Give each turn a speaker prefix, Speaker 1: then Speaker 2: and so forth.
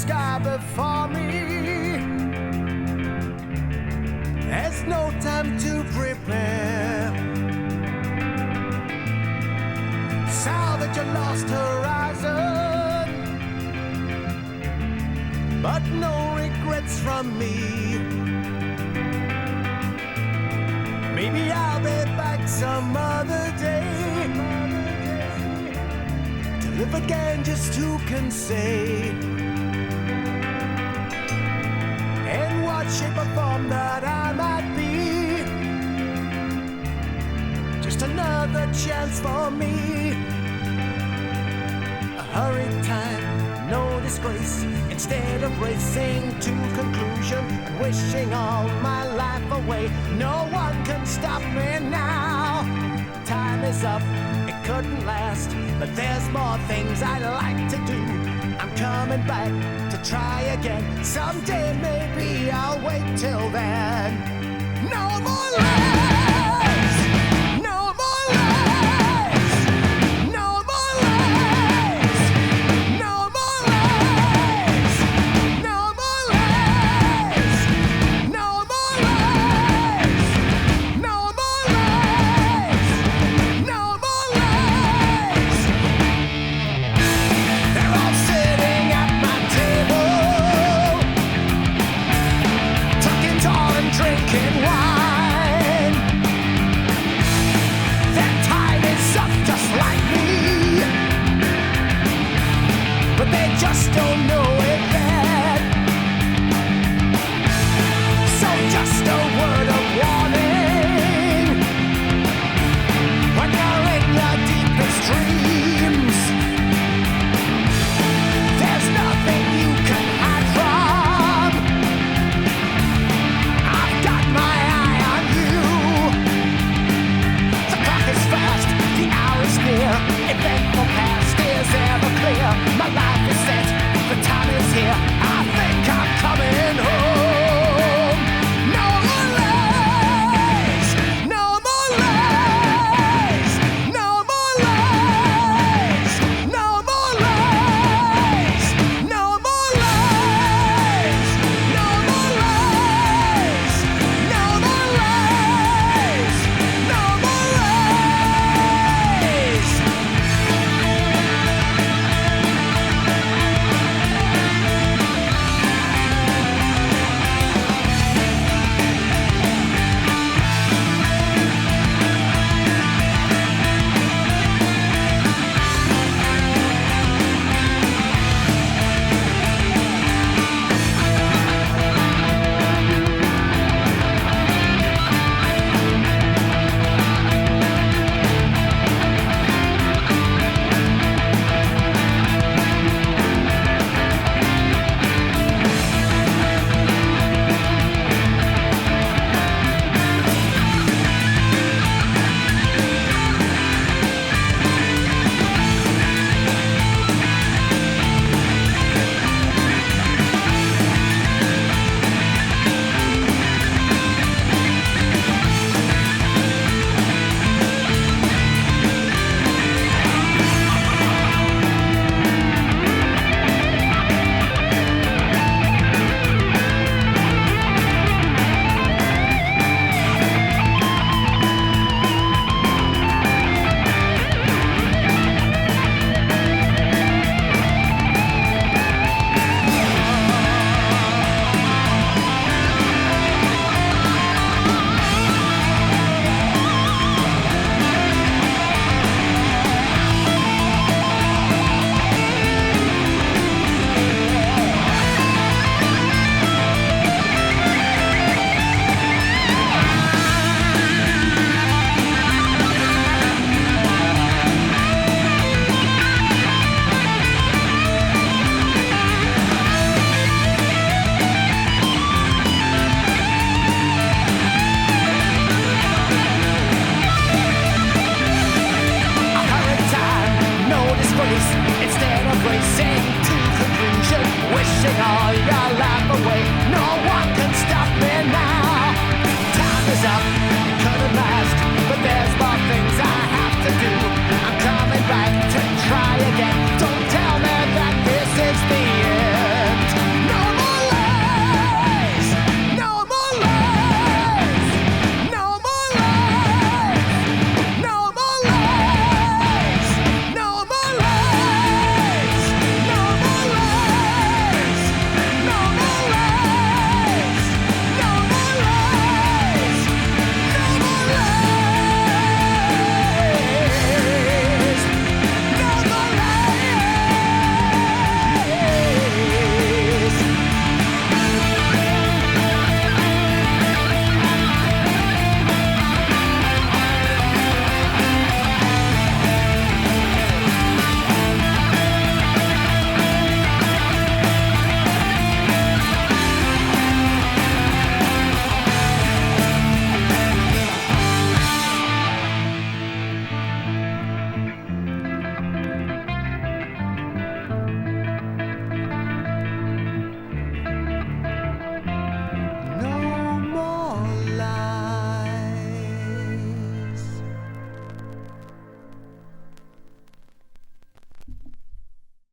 Speaker 1: sky before me. There's no time to prepare. Salvage a lost horizon, but no regrets from me. Maybe I'll be back some other day to live again, just who can say? In what shape or form that I might be, just another chance for me. A hurried time, no disgrace. Instead of racing to conclusion and wishing all my life away, no one can stop me now. Time is up, it couldn't last, but there's more things I'd like to do. I'm coming back to try again. Someday maybe I'll wait till then. No more